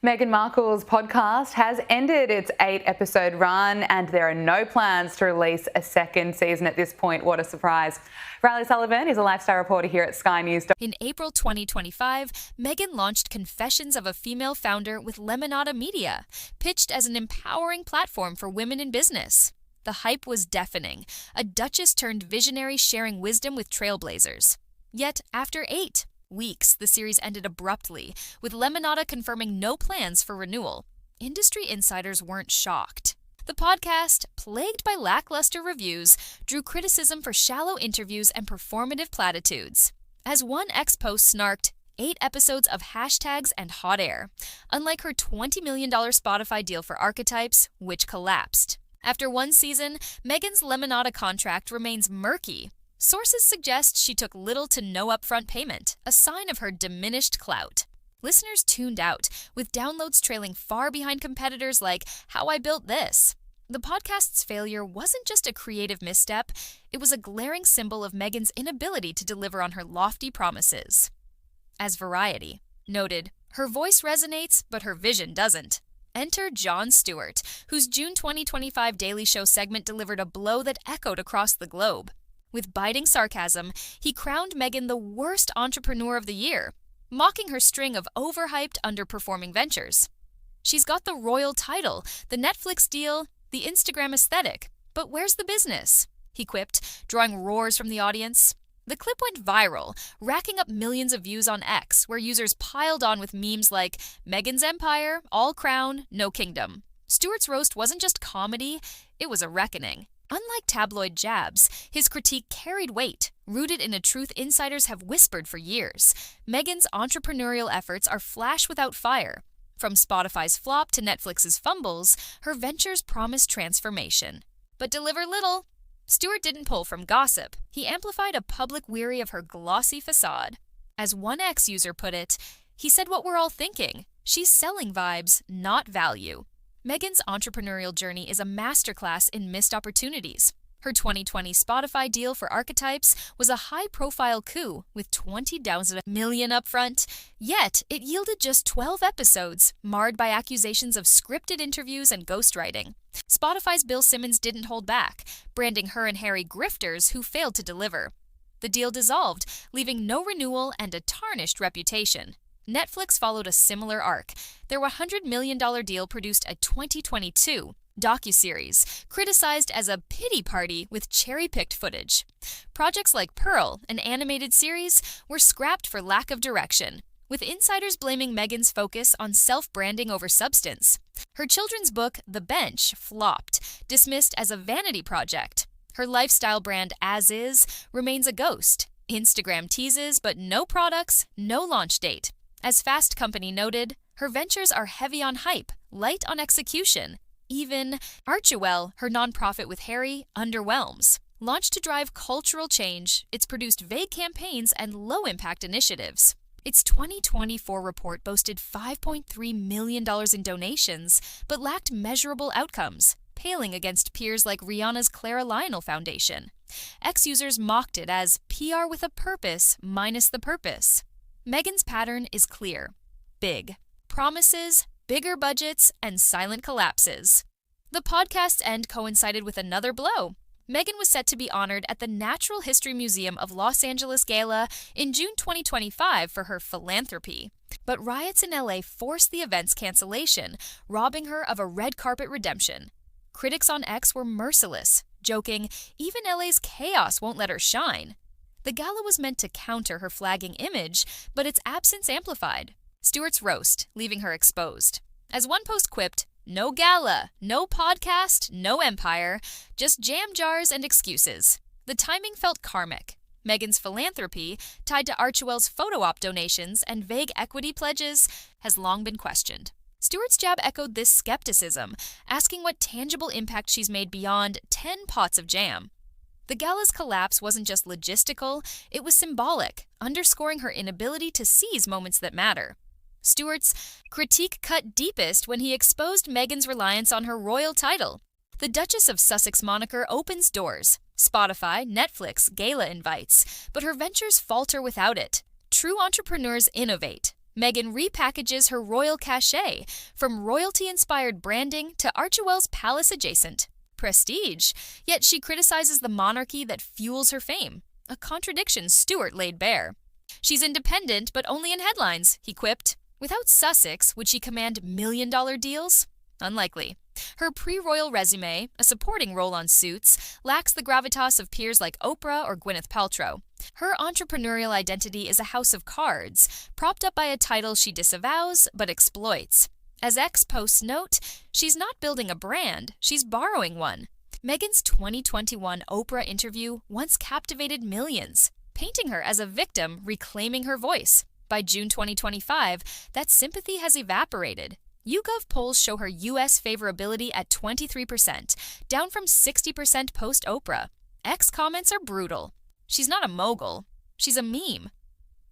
Meghan Markle's podcast has ended its 8-episode run and there are no plans to release a second season at this point. What a surprise. Riley Sullivan is a lifestyle reporter here at Sky News. In April 2025, Meghan launched Confessions of a Female Founder with Lemonada Media, pitched as an empowering platform for women in business. The hype was deafening, a duchess turned visionary sharing wisdom with trailblazers. Yet, after 8 weeks, the series ended abruptly, with Lemonada confirming no plans for renewal. Industry insiders weren't shocked. The podcast, plagued by lackluster reviews, drew criticism for shallow interviews and performative platitudes. As one ex-post snarked, 8 episodes of hashtags and hot air, unlike her $20 million Spotify deal for Archetypes, which collapsed. After one season, Meghan's Lemonada contract remains murky. Sources suggest she took little to no upfront payment, a sign of her diminished clout. Listeners tuned out, with downloads trailing far behind competitors like How I Built This. The podcast's failure wasn't just a creative misstep, it was a glaring symbol of Meghan's inability to deliver on her lofty promises. As Variety noted, her voice resonates, but her vision doesn't. Enter Jon Stewart, whose June 2025 Daily Show segment delivered a blow that echoed across the globe. With biting sarcasm, he crowned Meghan the worst entrepreneur of the year, mocking her string of overhyped, underperforming ventures. She's got the royal title, the Netflix deal, the Instagram aesthetic, but where's the business? He quipped, drawing roars from the audience. The clip went viral, racking up millions of views on X, where users piled on with memes like Meghan's empire, all crown, no kingdom. Stewart's roast wasn't just comedy, it was a reckoning. Unlike tabloid jabs, his critique carried weight, rooted in a truth insiders have whispered for years. Meghan's entrepreneurial efforts are flash without fire. From Spotify's flop to Netflix's fumbles, her ventures promise transformation. But deliver little. Stewart didn't pull from gossip. He amplified a public weary of her glossy facade. As one ex-user put it, he said what we're all thinking. She's selling vibes, not value. Meghan's entrepreneurial journey is a masterclass in missed opportunities. Her 2020 Spotify deal for Archetypes was a high-profile coup with $20 million upfront, yet it yielded just 12 episodes, marred by accusations of scripted interviews and ghostwriting. Spotify's Bill Simmons didn't hold back, branding her and Harry grifters who failed to deliver. The deal dissolved, leaving no renewal and a tarnished reputation. Netflix followed a similar arc. Their $100 million deal produced a 2022 docuseries, criticized as a pity party with cherry-picked footage. Projects like Pearl, an animated series, were scrapped for lack of direction, with insiders blaming Meghan's focus on self-branding over substance. Her children's book, The Bench, flopped, dismissed as a vanity project. Her lifestyle brand, As Is, remains a ghost. Instagram teases, but no products, no launch date. As Fast Company noted, her ventures are heavy on hype, light on execution. Even Archewell, her nonprofit with Harry, underwhelms. Launched to drive cultural change, it's produced vague campaigns and low-impact initiatives. Its 2024 report boasted $5.3 million in donations, but lacked measurable outcomes, paling against peers like Rihanna's Clara Lionel Foundation. Ex-users mocked it as PR with a purpose minus the purpose. Meghan's pattern is clear. Big. Promises, bigger budgets, and silent collapses. The podcast's end coincided with another blow. Meghan was set to be honored at the Natural History Museum of Los Angeles Gala in June 2025 for her philanthropy. But riots in LA forced the event's cancellation, robbing her of a red carpet redemption. Critics on X were merciless, joking, even LA's chaos won't let her shine. The gala was meant to counter her flagging image, but its absence amplified Stewart's roast, leaving her exposed. As one post quipped, no gala, no podcast, no empire, just jam jars and excuses. The timing felt karmic. Meghan's philanthropy, tied to Archewell's photo op donations and vague equity pledges, has long been questioned. Stewart's jab echoed this skepticism, asking what tangible impact she's made beyond 10 pots of jam. The gala's collapse wasn't just logistical, it was symbolic, underscoring her inability to seize moments that matter. Stewart's critique cut deepest when he exposed Meghan's reliance on her royal title. The Duchess of Sussex moniker opens doors. Spotify, Netflix, gala invites, but her ventures falter without it. True entrepreneurs innovate. Meghan repackages her royal cachet, from royalty-inspired branding to Archewell's palace adjacent. Prestige, yet she criticizes the monarchy that fuels her fame, a contradiction Stewart laid bare. She's independent, but only in headlines, he quipped. Without Sussex, would she command million-dollar deals? Unlikely. Her pre-royal resume, a supporting role on Suits, lacks the gravitas of peers like Oprah or Gwyneth Paltrow. Her entrepreneurial identity is a house of cards, propped up by a title she disavows but exploits. As X posts note, she's not building a brand, she's borrowing one. Meghan's 2021 Oprah interview once captivated millions, painting her as a victim reclaiming her voice. By June 2025, that sympathy has evaporated. YouGov polls show her U.S. favorability at 23%, down from 60% post-Oprah. X comments are brutal. She's not a mogul. She's a meme.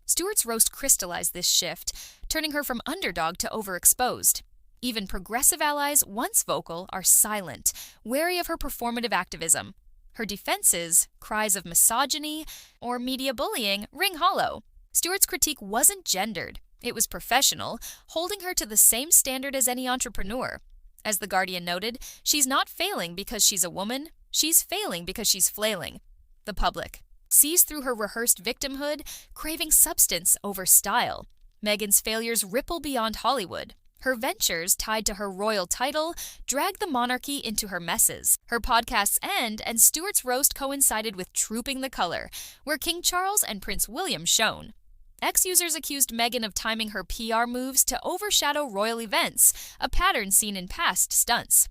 Stewart's roast crystallized this shift, turning her from underdog to overexposed. Even progressive allies, once vocal, are silent, wary of her performative activism. Her defenses, cries of misogyny or media bullying, ring hollow. Stewart's critique wasn't gendered. It was professional, holding her to the same standard as any entrepreneur. As The Guardian noted, she's not failing because she's a woman, she's failing because she's flailing. The public sees through her rehearsed victimhood, craving substance over style. Meghan's failures ripple beyond Hollywood. Her ventures, tied to her royal title, drag the monarchy into her messes. Her podcasts end, and Stewart's roast coincided with Trooping the Color, where King Charles and Prince William shone. Ex-users accused Meghan of timing her PR moves to overshadow royal events, a pattern seen in past stunts.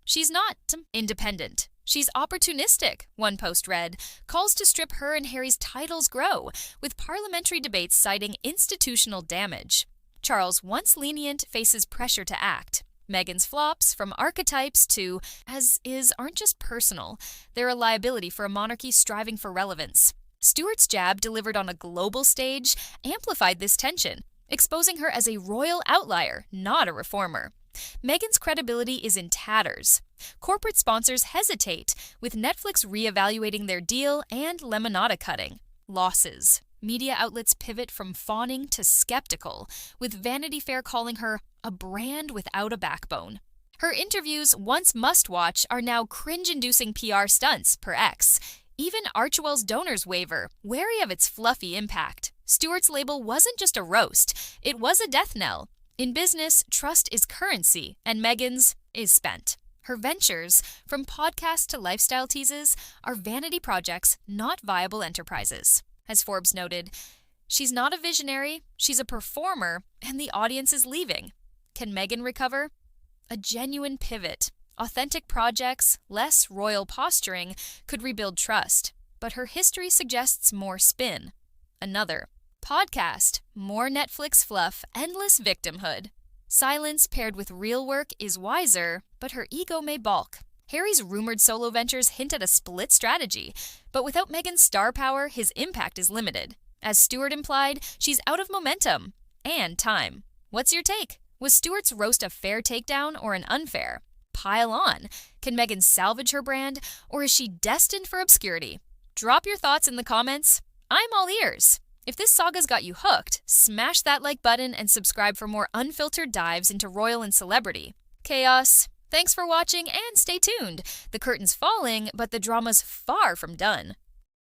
She's not independent. She's opportunistic, one post read, calls to strip her and Harry's titles grow, with parliamentary debates citing institutional damage. Charles, once lenient, faces pressure to act. Meghan's flops, from archetypes to as-is, aren't just personal. They're a liability for a monarchy striving for relevance. Stewart's jab, delivered on a global stage, amplified this tension, exposing her as a royal outlier, not a reformer. Meghan's credibility is in tatters. Corporate sponsors hesitate, with Netflix reevaluating their deal and Lemonada cutting. Losses. Media outlets pivot from fawning to skeptical, with Vanity Fair calling her a brand without a backbone. Her interviews, once must-watch, are now cringe-inducing PR stunts, per X. Even Archewell's donors waver, wary of its fluffy impact. Stewart's label wasn't just a roast, it was a death knell. In business, trust is currency, and Meghan's is spent. Her ventures, from podcasts to lifestyle teases, are vanity projects, not viable enterprises. As Forbes noted, she's not a visionary, she's a performer, and the audience is leaving. Can Meghan recover? A genuine pivot. Authentic projects, less royal posturing, could rebuild trust. But her history suggests more spin. Another. Podcast. More Netflix fluff, endless victimhood. Silence paired with real work is wiser, but her ego may balk. Harry's rumored solo ventures hint at a split strategy, but without Meghan's star power, his impact is limited. As Stewart implied, she's out of momentum and time. What's your take? Was Stewart's roast a fair takedown or an unfair? Pile on. Can Meghan salvage her brand, or is she destined for obscurity? Drop your thoughts in the comments. I'm all ears. If this saga's got you hooked, smash that like button and subscribe for more unfiltered dives into royal and celebrity chaos. Thanks for watching and stay tuned. The curtain's falling, but the drama's far from done.